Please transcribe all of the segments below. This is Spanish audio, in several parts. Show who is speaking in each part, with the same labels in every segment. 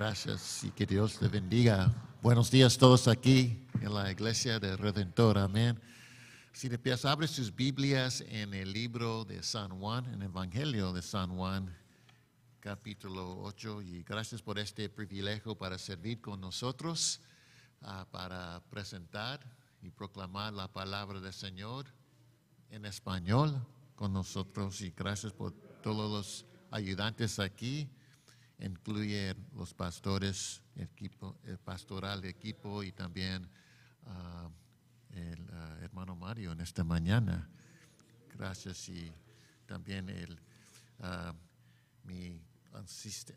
Speaker 1: Gracias y que Dios te bendiga. Buenos días todos aquí en la Iglesia del Redentor. Amén. Si de pies, abre sus Biblias en el libro de San Juan, en el Evangelio de San Juan, capítulo 8. Y gracias por este privilegio para servir con nosotros, para presentar y proclamar la palabra del Señor en español con nosotros. Y gracias por todos los ayudantes aquí. Incluye los pastores, el pastoral de equipo y también el hermano Mario en esta mañana. Gracias y también mi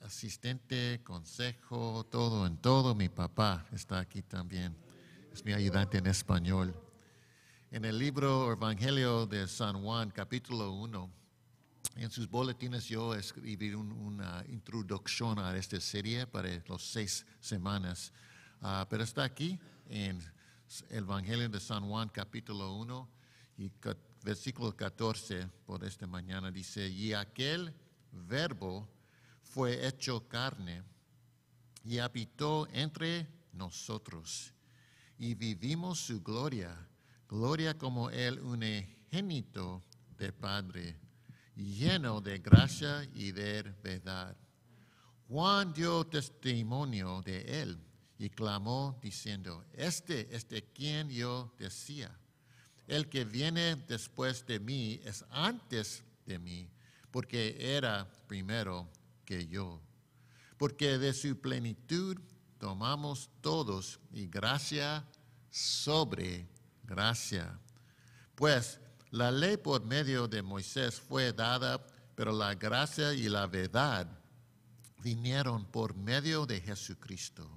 Speaker 1: asistente, consejo, todo en todo, mi papá está aquí también. Es mi ayudante en español. En el libro Evangelio de San Juan, capítulo 1, en sus boletines yo escribí una introducción a esta serie para las 6 semanas, pero está aquí en el Evangelio de San Juan capítulo 1 y versículo 14 por esta mañana dice, y aquel verbo fue hecho carne y habitó entre nosotros y vivimos su gloria, gloria como el unigénito del Padre, lleno de gracia y de verdad. Juan dio testimonio de él y clamó diciendo, este es de quien yo decía, el que viene después de mí es antes de mí, porque era primero que yo. Porque de su plenitud tomamos todos y gracia sobre gracia. Pues la ley por medio de Moisés fue dada, pero la gracia y la verdad vinieron por medio de Jesucristo.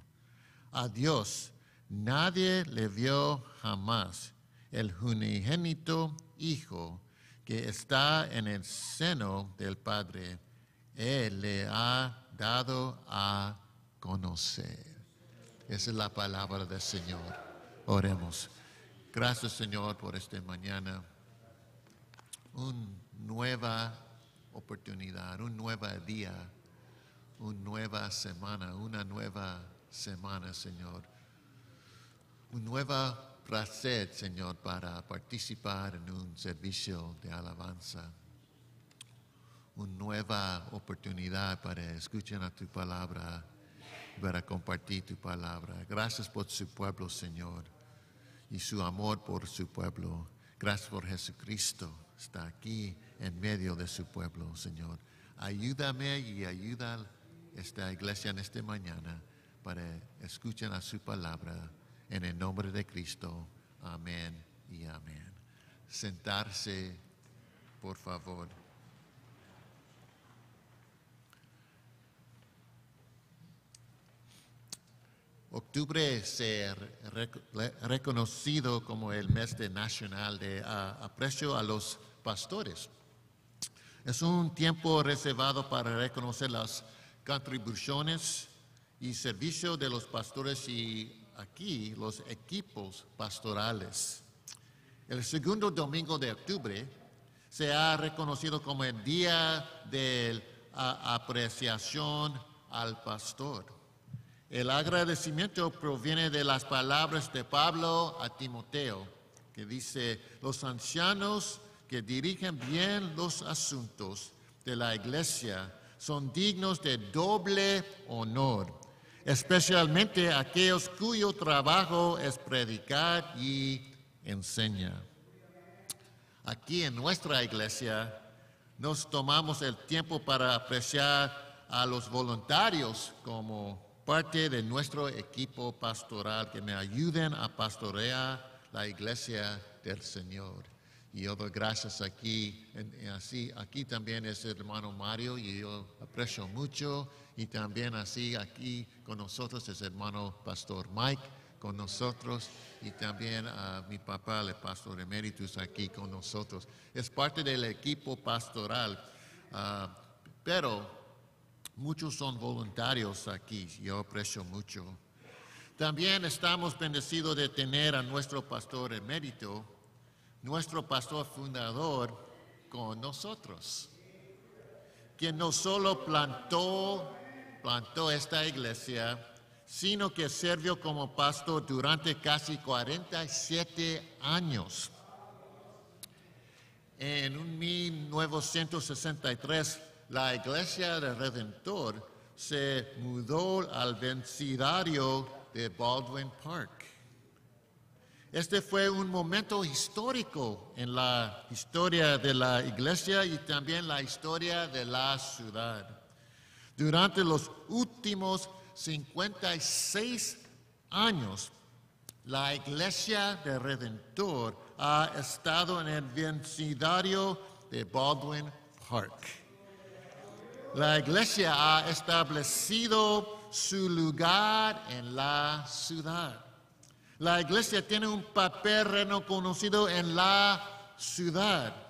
Speaker 1: A Dios nadie le vio jamás. El unigénito Hijo que está en el seno del Padre, Él le ha dado a conocer. Esa es la palabra del Señor. Oremos. Gracias, Señor, por esta mañana. Una nueva oportunidad, un nuevo día, una nueva semana, Señor. Un nuevo placer, Señor, para participar en un servicio de alabanza. Una nueva oportunidad para escuchar a tu palabra, para compartir tu palabra. Gracias por su pueblo, Señor, y su amor por su pueblo. Gracias por Jesucristo. Está aquí en medio de su pueblo, Señor. Ayúdame y ayuda a esta iglesia en esta mañana para escuchar a su palabra en el nombre de Cristo. Amén y amén. Sentarse, por favor. Octubre se ha reconocido como el mes nacional de aprecio a los pastores. Es un tiempo reservado para reconocer las contribuciones y servicios de los pastores y aquí los equipos pastorales. El segundo domingo de octubre se ha reconocido como el Día de Apreciación al Pastor. El agradecimiento proviene de las palabras de Pablo a Timoteo, que dice, los ancianos que dirigen bien los asuntos de la iglesia son dignos de doble honor, especialmente aquellos cuyo trabajo es predicar y enseñar. Aquí en nuestra iglesia nos tomamos el tiempo para apreciar a los voluntarios como parte de nuestro equipo pastoral que me ayuden a pastorear la iglesia del Señor. Y yo doy gracias aquí, aquí también es el hermano Mario y yo aprecio mucho. Y también así aquí con nosotros es el hermano pastor Mike con nosotros y también a mi papá, el pastor emeritus aquí con nosotros. Es parte del equipo pastoral, pero muchos son voluntarios aquí, yo aprecio mucho. También estamos bendecidos de tener a nuestro pastor emérito, nuestro pastor fundador, con nosotros, quien no solo plantó plantó esta iglesia, sino que sirvió como pastor durante casi 47 años. En 1963, la Iglesia del Redentor se mudó al vecindario de Baldwin Park. Este fue un momento histórico en la historia de la iglesia y también la historia de la ciudad. Durante los últimos 56 años, la Iglesia del Redentor ha estado en el vecindario de Baldwin Park. La iglesia ha establecido su lugar en la ciudad. La iglesia tiene un papel reconocido en la ciudad.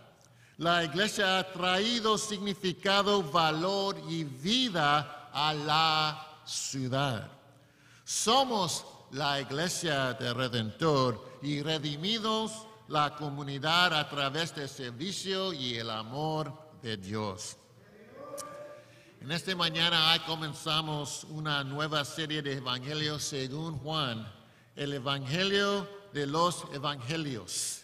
Speaker 1: La iglesia ha traído significado, valor y vida a la ciudad. Somos la iglesia del Redentor y redimimos la comunidad a través del servicio y el amor de Dios. En esta mañana comenzamos una nueva serie de Evangelios según Juan, el Evangelio de los Evangelios.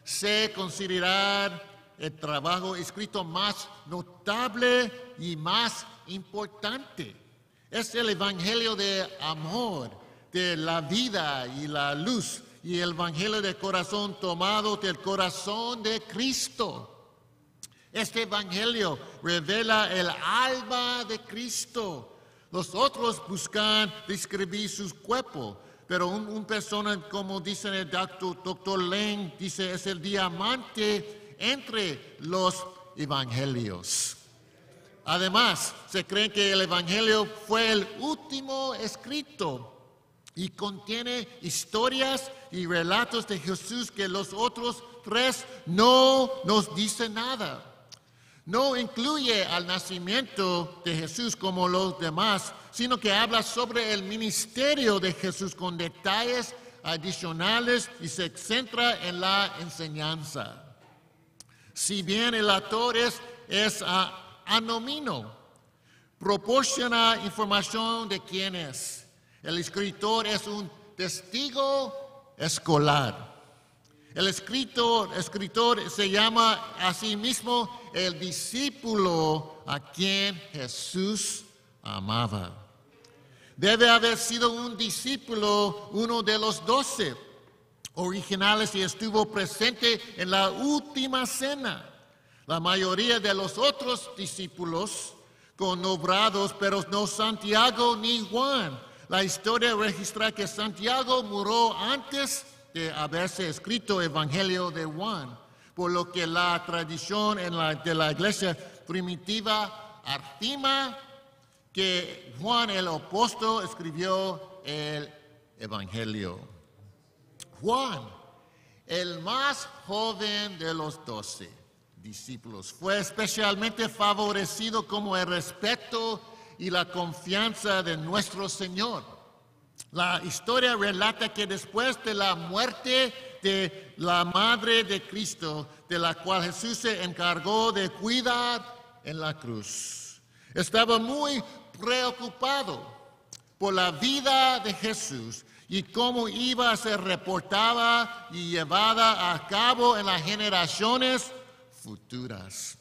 Speaker 1: Se considera el trabajo escrito más notable y más importante. Es el Evangelio de amor, de la vida y la luz, y el Evangelio del corazón tomado del corazón de Cristo. Este Evangelio revela el alma de Cristo. Los otros buscan describir su cuerpo, pero una persona, como dice el doctor Lane, dice es el diamante entre los evangelios. Además, se cree que el Evangelio fue el último escrito y contiene historias y relatos de Jesús que los otros tres no nos dicen nada. No incluye al nacimiento de Jesús como los demás, sino que habla sobre el ministerio de Jesús con detalles adicionales y se centra en la enseñanza. Si bien el autor es anónimo, proporciona información de quién es. El escritor es un testigo escolar. El escritor se llama a sí mismo el discípulo a quien Jesús amaba. Debe haber sido un discípulo, uno de los 12 originales, y estuvo presente en la última cena. La mayoría de los otros discípulos con nombrados, pero no Santiago ni Juan. La historia registra que Santiago murió antes de haberse escrito el Evangelio de Juan, por lo que la tradición de la iglesia primitiva afirma que Juan el apóstol escribió el Evangelio. Juan, el más joven de los 12 discípulos, fue especialmente favorecido como el respeto y la confianza de nuestro Señor. La historia relata que después de la muerte de la Madre de Cristo, de la cual Jesús se encargó de cuidar en la cruz, estaba muy preocupado por la vida de Jesús y cómo iba a ser reportada y llevada a cabo en las generaciones futuras.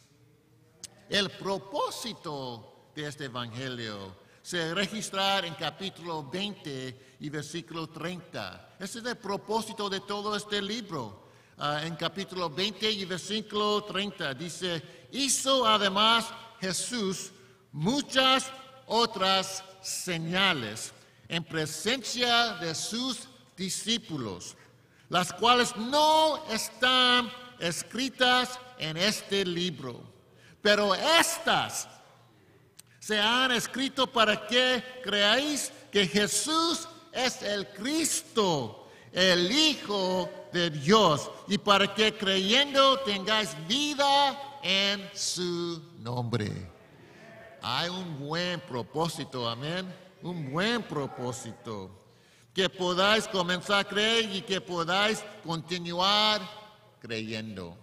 Speaker 1: El propósito de este Evangelio se registra en capítulo 20 y versículo 30. Ese es el propósito de todo este libro. En capítulo 20 y versículo 30 dice, hizo además Jesús muchas otras señales en presencia de sus discípulos, las cuales no están escritas en este libro, pero estas se han escrito para que creáis que Jesús es el Cristo, el Hijo de Dios, y para que creyendo tengáis vida en su nombre. Hay un buen propósito, amén, un buen propósito, que podáis comenzar a creer y que podáis continuar creyendo.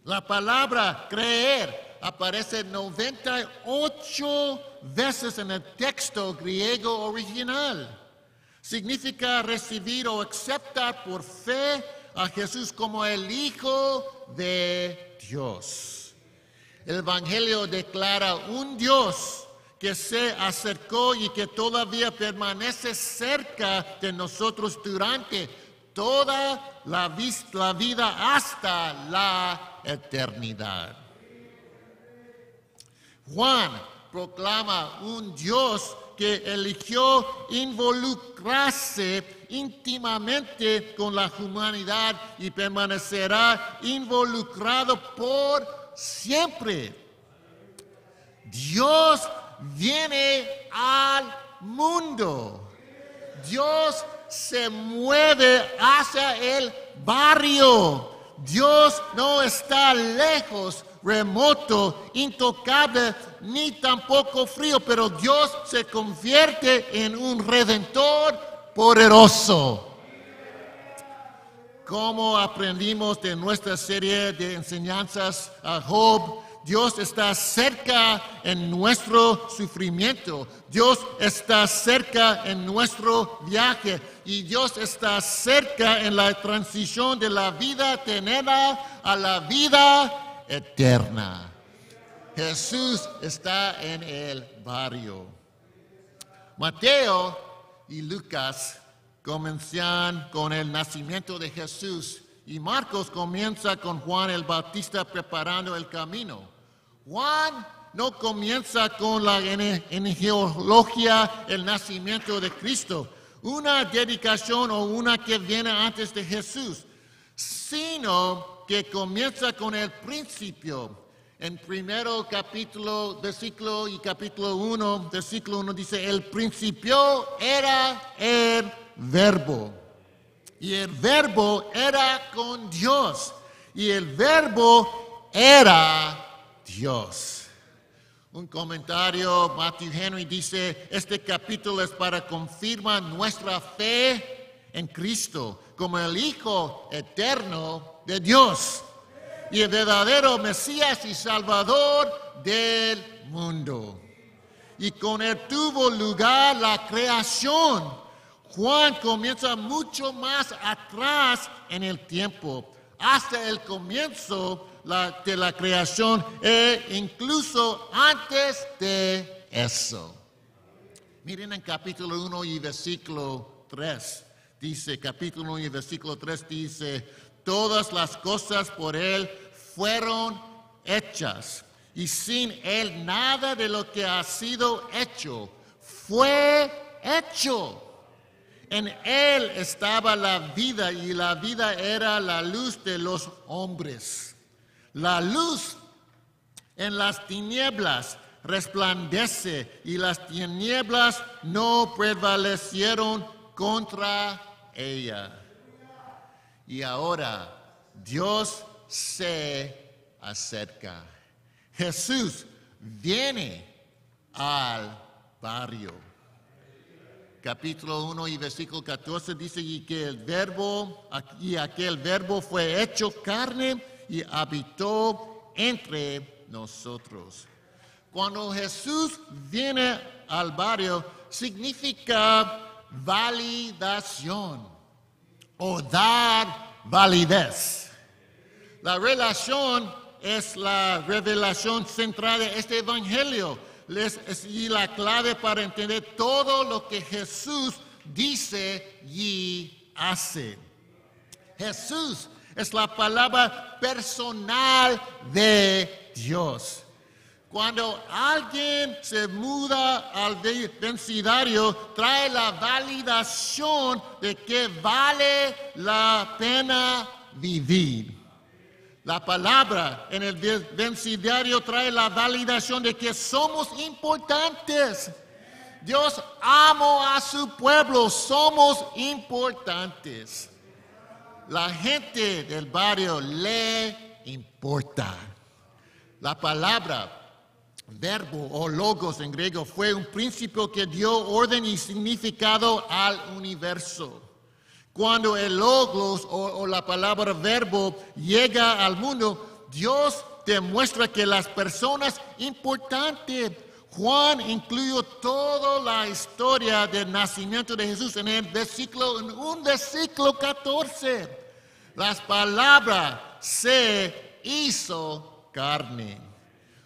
Speaker 1: La palabra creer aparece 98 veces en el texto griego original. Significa recibir o aceptar por fe a Jesús como el Hijo de Dios. El Evangelio declara un Dios que se acercó y que todavía permanece cerca de nosotros durante toda la vida hasta la eternidad. Juan proclama un Dios que eligió involucrarse íntimamente con la humanidad y permanecerá involucrado por siempre. Dios viene al mundo. Dios se mueve hacia el barrio. Dios no está lejos, remoto, intocable, ni tampoco frío, pero Dios se convierte en un redentor poderoso. Como aprendimos de nuestra serie de enseñanzas a Job, Dios está cerca en nuestro sufrimiento. Dios está cerca en nuestro viaje. Y Dios está cerca en la transición de la vida terrena a la vida eterna. Jesús está en el barrio. Mateo y Lucas comienzan con el nacimiento de Jesús y Marcos comienza con Juan el Bautista preparando el camino. Juan no comienza con la genealogía, el nacimiento de Cristo, una dedicación o una que viene antes de Jesús, sino que comienza con el principio. En primero capítulo, versículo y capítulo 1, versículo 1 dice, el principio era el verbo. Y el verbo era con Dios. Y el verbo era Dios. Un comentario, Matthew Henry dice, este capítulo es para confirmar nuestra fe en Cristo como el Hijo eterno de Dios y el verdadero Mesías y Salvador del mundo. Y con él tuvo lugar la creación. Juan comienza mucho más atrás en el tiempo, hasta el comienzo de la creación e incluso antes de eso. Miren en capítulo 1 y versículo 3. Dice, capítulo 1 y versículo 3 dice, todas las cosas por él fueron hechas y sin él nada de lo que ha sido hecho fue hecho. En él estaba la vida y la vida era la luz de los hombres. La luz en las tinieblas resplandece y las tinieblas no prevalecieron contra ella. Y ahora Dios se acerca. Jesús viene al barrio. Capítulo 1 y versículo 14 dice y que el verbo, y aquel verbo fue hecho carne y habitó entre nosotros. Cuando Jesús viene al barrio, significa validación o dar validez. La relación es la revelación central de este evangelio. Y la clave para entender todo lo que Jesús dice y hace. Jesús es la palabra personal de Dios. Cuando alguien se muda al vecindario, trae la validación de que vale la pena vivir. La palabra en el vecindario trae la validación de que somos importantes. Dios ama a su pueblo, somos importantes. La gente del barrio le importa. La palabra, verbo o logos en griego, fue un principio que dio orden y significado al universo. Cuando el logos o la palabra verbo llega al mundo, Dios demuestra que las personas importantes, Juan incluyó toda la historia del nacimiento de Jesús en un versículo 14. Las palabras se hizo carne.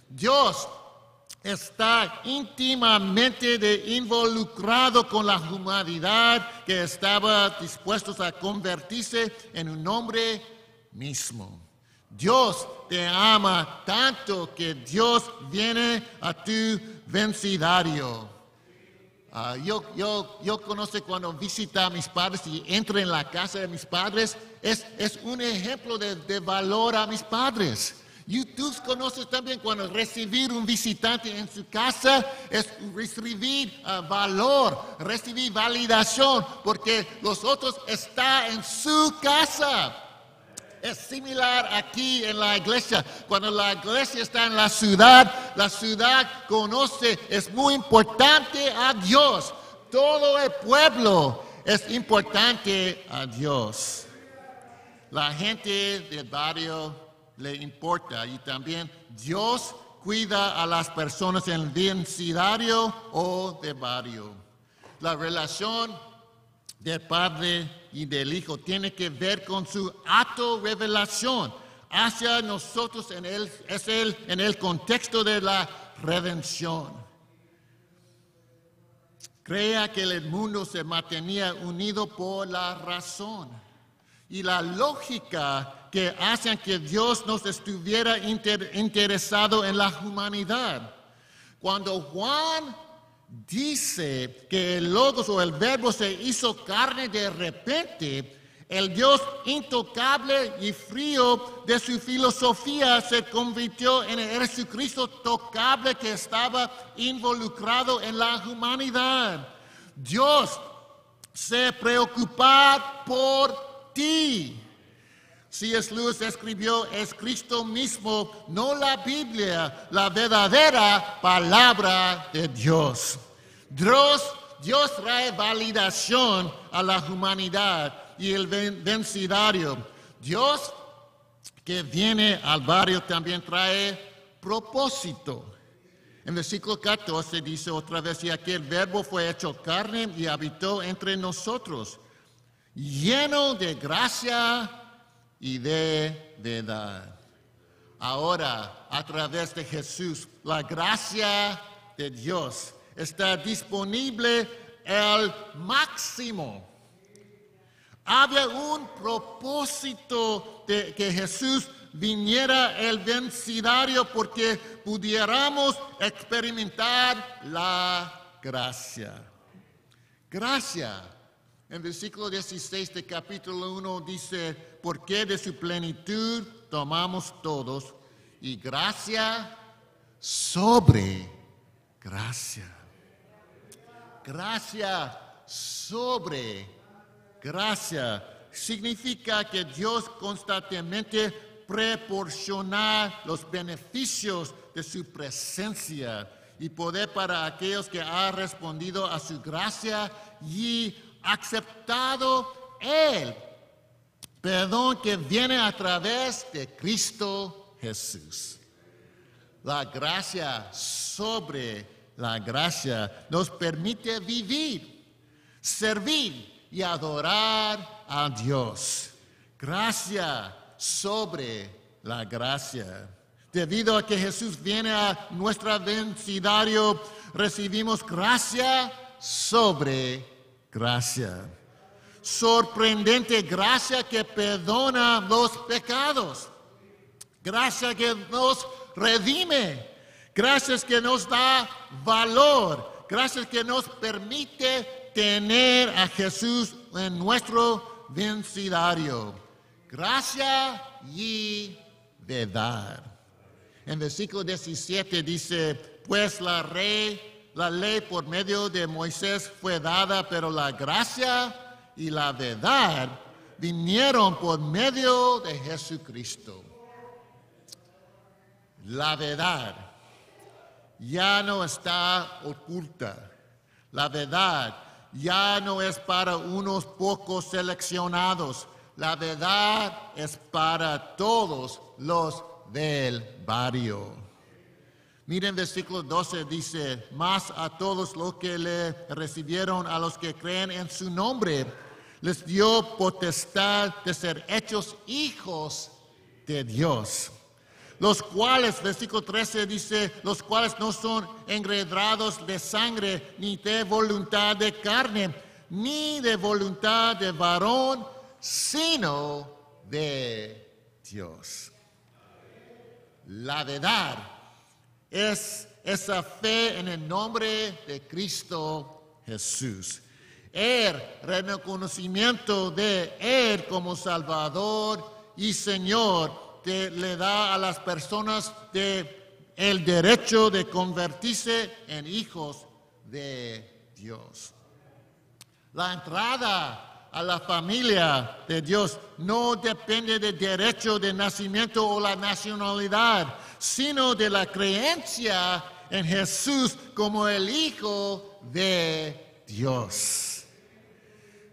Speaker 1: Dios está íntimamente involucrado con la humanidad que estaba dispuesto a convertirse en un hombre mismo. Dios te ama tanto que Dios viene a tu vecindario. Yo conozco cuando visito a mis padres y entro en la casa de mis padres, es un ejemplo de valor a mis padres. Y tú conoces también cuando recibir un visitante en su casa es recibir valor, recibir validación, porque los otros están en su casa. Es similar aquí en la iglesia. Cuando la iglesia está en la ciudad conoce, es muy importante a Dios. Todo el pueblo es importante a Dios. La gente del barrio le importa y también Dios cuida a las personas en el vecindario o del barrio. La relación del Padre y del Hijo tiene que ver con su autorrevelación hacia nosotros en el contexto de la redención. Crea que el mundo se mantenía unido por la razón y la lógica que hacen que Dios nos estuviera interesado en la humanidad. Cuando Juan dice que el Logos o el Verbo se hizo carne de repente, el Dios intocable y frío de su filosofía se convirtió en el Jesucristo tocable que estaba involucrado en la humanidad. Dios se preocupa por ti. C.S. Lewis escribió, es Cristo mismo, no la Biblia, la verdadera palabra de Dios. Dios trae validación a la humanidad y el vecindario. Dios que viene al barrio también trae propósito. En versículo 14 dice otra vez, y aquel verbo fue hecho carne y habitó entre nosotros, lleno de gracia y de verdad. Ahora, a través de Jesús, la gracia de Dios está disponible al máximo. Había un propósito de que Jesús viniera al vecindario porque pudiéramos experimentar la gracia. Gracia. En versículo 16 de capítulo 1 dice, porque de su plenitud tomamos todos y gracia sobre gracia. Gracia sobre gracia significa que Dios constantemente proporciona los beneficios de su presencia y poder para aquellos que han respondido a su gracia y aceptado el perdón que viene a través de Cristo Jesús. La gracia sobre la gracia nos permite vivir, servir y adorar a Dios. Gracia sobre la gracia. Debido a que Jesús viene a nuestro vecindario, recibimos gracia sobre gracia. Sorprendente gracia que perdona los pecados. Gracia que nos redime. Gracias que nos da valor. Gracias que nos permite tener a Jesús en nuestro vecindario. Gracia y verdad. En versículo 17 dice, pues la ley por medio de Moisés fue dada, pero la gracia y la verdad vinieron por medio de Jesucristo. La verdad ya no está oculta. La verdad ya no es para unos pocos seleccionados. La verdad es para todos los del barrio. Miren, versículo 12 dice, mas a todos los que le recibieron, a los que creen en su nombre, les dio potestad de ser hechos hijos de Dios. Los cuales, versículo 13 dice, los cuales no son engendrados de sangre, ni de voluntad de carne, ni de voluntad de varón, sino de Dios. La verdad es esa fe en el nombre de Cristo Jesús. El reconocimiento de Él como Salvador y Señor le da a las personas el derecho de convertirse en hijos de Dios. La entrada a la familia de Dios no depende del derecho de nacimiento o la nacionalidad, sino de la creencia en Jesús como el Hijo de Dios.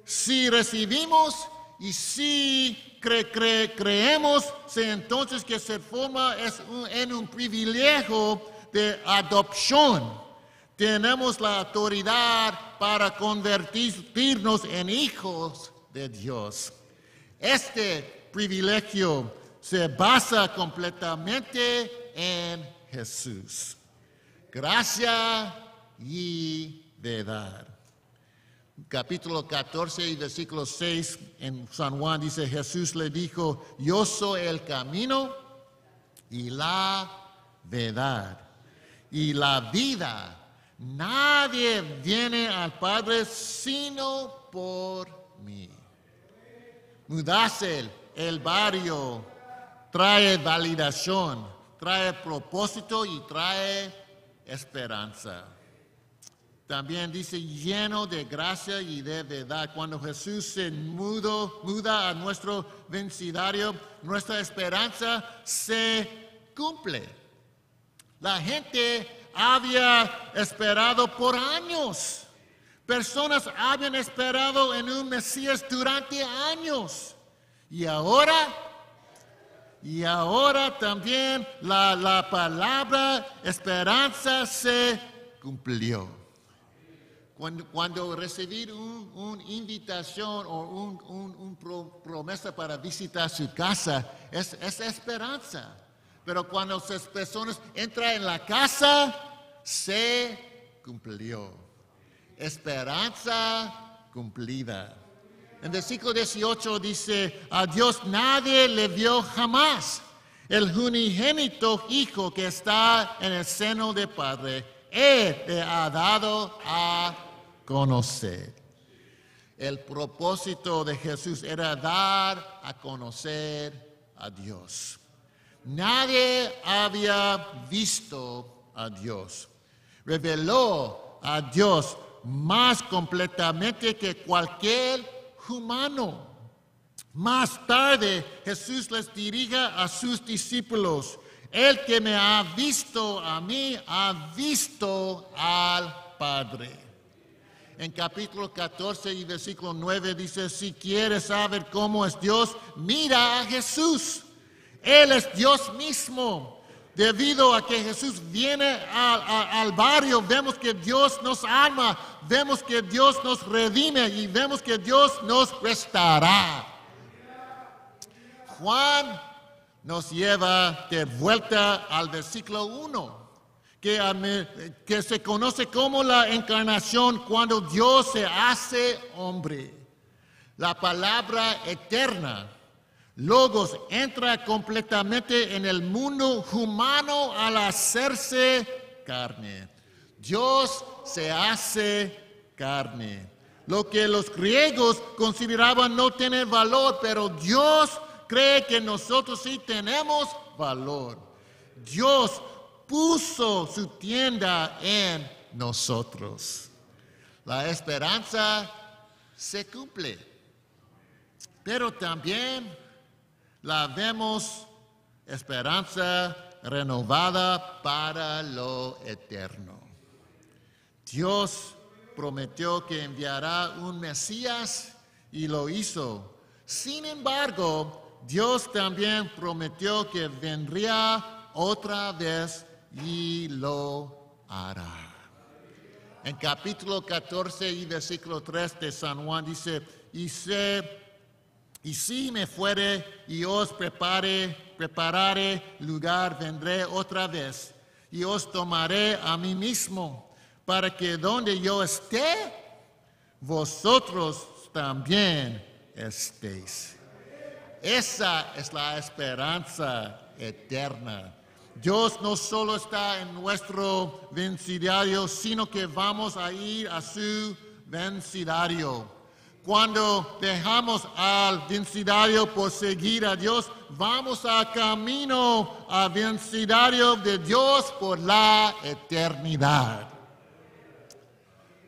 Speaker 1: Si recibimos y si creemos, entonces que se forma en un privilegio de adopción. Tenemos la autoridad para convertirnos en hijos de Dios. Este privilegio se basa completamente en Jesús. Gracia y verdad. Capítulo 14 y versículo 6 en San Juan dice, Jesús le dijo, yo soy el camino y la verdad y la vida. Nadie viene al Padre sino por mí. Mudarse el barrio trae validación, trae propósito y trae esperanza. También dice lleno de gracia y de verdad. Cuando Jesús se muda a nuestro vecindario, nuestra esperanza se cumple. La gente había esperado por años. Personas habían esperado en un Mesías durante años. Y ahora también la palabra esperanza se cumplió. Cuando recibir una invitación o una promesa para visitar su casa, es esperanza. Pero cuando las personas entran en la casa, se cumplió. Esperanza cumplida. En versículo 18 dice, a Dios nadie le vio jamás. El unigénito Hijo que está en el seno del Padre, Él le ha dado a conocer. El propósito de Jesús era dar a conocer a Dios. Nadie había visto a Dios. Reveló a Dios más completamente que cualquier humano. Más tarde, Jesús les dirige a sus discípulos. El que me ha visto a mí, ha visto al Padre. En capítulo 14 y versículo 9 dice, si quieres saber cómo es Dios, mira a Jesús. Él es Dios mismo. Debido a que Jesús viene al barrio, vemos que Dios nos ama, vemos que Dios nos redime y vemos que Dios nos restaurará. Juan nos lleva de vuelta al versículo 1, que se conoce como la encarnación cuando Dios se hace hombre. La palabra eterna, Logos, entra completamente en el mundo humano al hacerse carne. Dios se hace carne. Lo que los griegos consideraban no tener valor, pero Dios cree que nosotros sí tenemos valor. Dios puso su tienda en nosotros. La esperanza se cumple, pero también la vemos esperanza renovada para lo eterno. Dios prometió que enviará un Mesías y lo hizo. Sin embargo, Dios también prometió que vendría otra vez y lo hará. En capítulo 14 y versículo 3 de San Juan dice, y si me fuere y os prepararé lugar, vendré otra vez y os tomaré a mí mismo, para que donde yo esté, vosotros también estéis. Esa es la esperanza eterna. Dios no solo está en nuestro vencidario, sino que vamos a ir a su vencidario. Cuando dejamos al vencidario por seguir a Dios, vamos a camino al vencidario de Dios por la eternidad.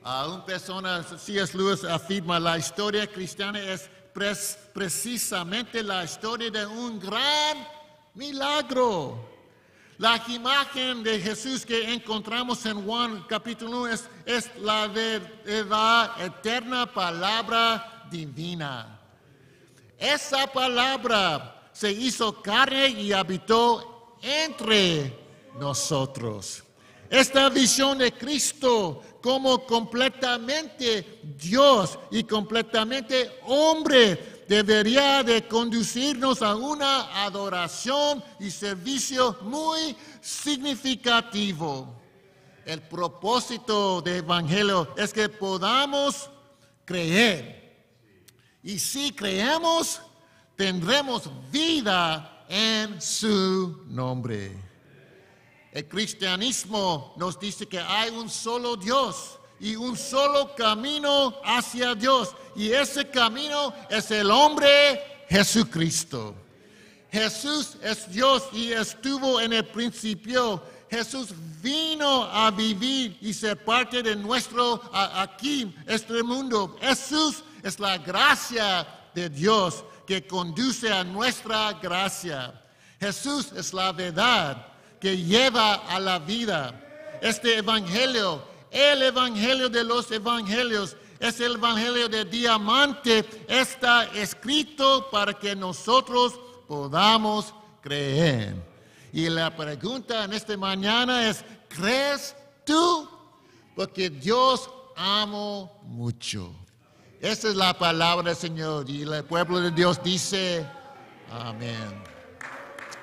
Speaker 1: Una persona, C.S. Lewis, afirma, la historia cristiana es precisamente la historia de un gran milagro. La imagen de Jesús que encontramos en Juan capítulo 1 es la eterna palabra divina. Esa palabra se hizo carne y habitó entre nosotros. Esta visión de Cristo como completamente Dios y completamente hombre debería de conducirnos a una adoración y servicio muy significativo. El propósito del Evangelio es que podamos creer. Y si creemos, tendremos vida en su nombre. El cristianismo nos dice que hay un solo Dios y un solo camino hacia Dios. Y ese camino es el hombre Jesucristo. Jesús es Dios y estuvo en el principio. Jesús vino a vivir y ser parte de nuestro aquí, este mundo. Jesús es la gracia de Dios que conduce a nuestra gracia. Jesús es la verdad que lleva a la vida. Este evangelio, el evangelio de los evangelios, es el evangelio de diamante, está escrito para que nosotros podamos creer. Y la pregunta en esta mañana es, ¿crees tú? Porque Dios ama mucho. Esa es la palabra del Señor y el pueblo de Dios dice, amén.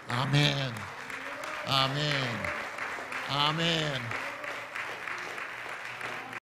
Speaker 1: Amén. Amén. Amén.